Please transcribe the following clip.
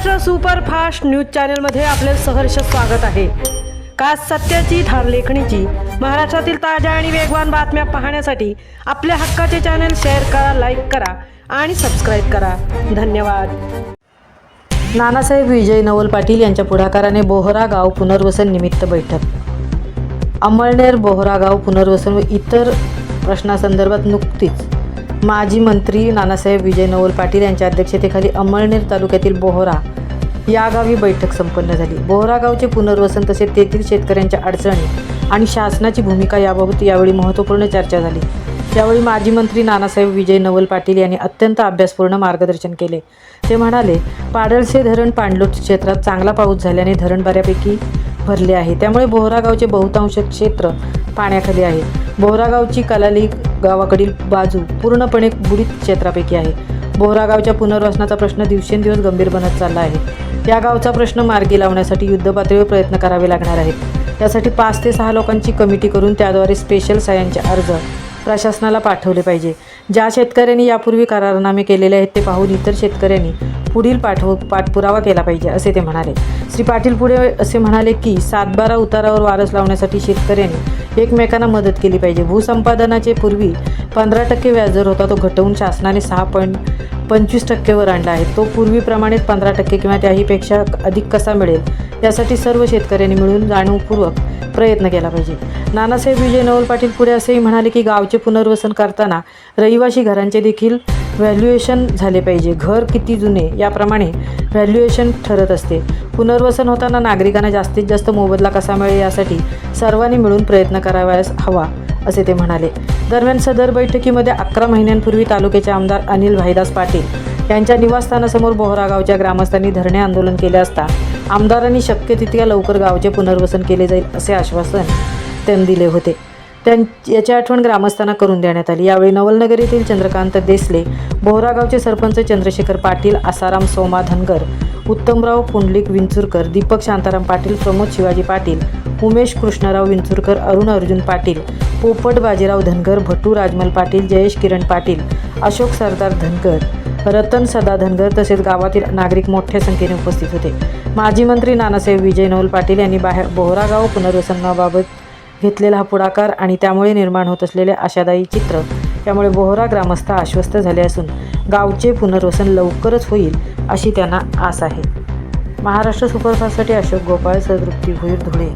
Maharashtra superfast news चॅनलमध्ये आपले सहर्ष स्वागत आहे। खास सत्याची धार लेखणीची महाराष्ट्रातील ताज्या आणि वेगवान बातम्या पाहण्यासाठी आपल्या हक्काचे चॅनल शेअर करा, लाईक करा आणि सबस्क्राईब करा। धन्यवाद। नानासाहेब विजय नवल पाटील यांच्या पुढाकाराने बोहरा गाव पुनर्वसन निमित्त बैठक। अमळनेर बोहरा गाव पुनर्वसन व इतर प्रश्नासंदर्भात नुकतीच माजी मंत्री नानासाहेब विजय नवल पाटील यांच्या अध्यक्षतेखाली अमळनेर तालुक्यातील बोहरा या गावी बैठक संपन्न झाली। बोहरा गावचे पुनर्वसन तसेच तेथील शेतकऱ्यांच्या अडचणी आणि शासनाची भूमिका याबाबत यावेळी महत्त्वपूर्ण चर्चा झाली। यावेळी माजी मंत्री नानासाहेब विजय नवल पाटील यांनी अत्यंत अभ्यासपूर्ण मार्गदर्शन केले। ते म्हणाले, पाडळसे धरण पाणलोट क्षेत्रात चांगला पाऊस झाल्याने धरण बऱ्यापैकी भरले आहे, त्यामुळे बोहरा गावचे बहुतांश क्षेत्र पाण्याखाली आहे। बोहरा गावची कलाली गावाकडील बाजू पूर्णपणे बुडीत क्षेत्रापैकी आहे। बोहरा गावच्या पुनर्वसनाचा प्रश्न दिवसेंदिवस गंभीर बनत चालला आहे। या गावचा प्रश्न मार्गी लावण्यासाठी युद्धपातळीवर प्रयत्न करावे लागणार आहेत। त्यासाठी 5 ते 6 लोकांची कमिटी करून त्याद्वारे स्पेशल सहाय्यांचे अर्ज प्रशासनाला पाठवले पाहिजे। ज्या शेतकऱ्यांनी यापूर्वी करारनामे केलेले आहेत ते पाहून इतर शेतकऱ्यांनी पुढील पाठपुरावा केला पाहिजे, असे ते म्हणाले। श्री पाटील पुढे असे म्हणाले की 7/12 उतारावर वारस लावण्यासाठी शेतकऱ्यांनी एकमेकांना मदत केली पाहिजे। भूसंपादनाचे पूर्वी 15% व्याजदर होता, तो घटवून शासनाने 6.25% वर आणला आहे। तो पूर्वीप्रमाणेच 15% किंवा त्याहीपेक्षा अधिक कसा मिळेल यासाठी सर्व शेतकऱ्यांनी मिळून जाणीवपूर्वक प्रयत्न केला पाहिजे। नानासाहेब विजय नवल पाटील पुढे असेही म्हणाले की गावचे पुनर्वसन करताना रहिवासी घरांचे देखील व्हॅल्युएशन झाले पाहिजे। घर किती जुने याप्रमाणे व्हॅल्युएशन ठरत असते। पुनर्वसन होताना नागरिकांना जास्तीत जास्त मोबदला कसा मिळेल यासाठी सर्वांनी मिळून प्रयत्न करावयास हवा, असे ते म्हणाले। दरम्यान सदर बैठकीमध्ये 11 महिन्यांपूर्वी तालुक्याचे आमदार अनिल भाईदास पाटील यांच्या निवासस्थानासमोर बोहरा गावच्या ग्रामस्थांनी धरणे आंदोलन केले असता आमदारांनी शक्य तितक्या लवकर गावचे पुनर्वसन केले जाईल असे आश्वासन त्यांनी दिले होते। याची आठवण ग्रामस्थांना करून देण्यात आली। यावेळी नवलनगर येथील चंद्रकांत देसले, बोहरा गावचे सरपंच चंद्रशेखर पाटील, आसाराम सोमा धनगर, उत्तमराव पुंडलिक विंचुरकर, दीपक शांताराम पाटील, प्रमोद शिवाजी पाटील, उमेश कृष्णराव विंचुरकर, अरुण अर्जुन पाटील, पोपट बाजीराव धनगर, भट्टू राजमल पाटील, जयेश किरण पाटील, अशोक सरदार धनगर, रतन सदा धनगर तसेच गावातील नागरिक मोठ्या संख्येने उपस्थित होते। माजी मंत्री नानासाहेब विजय नवल पाटील यांनी बोहरा गाव पुनर्वसनाबाबत घेतलेला हा पुढाकार आणि त्यामुळे निर्माण होत असलेले आशादायी चित्र यामुळे बोहरा ग्रामस्थ आश्वस्त झाले असून गावचे पुनर्वसन लवकरच होईल अशी त्यांना आस आहे। महाराष्ट्र सुपरफास्टसाठी अशोक गोपाळ, सदृप्ती भुईर, धुळे।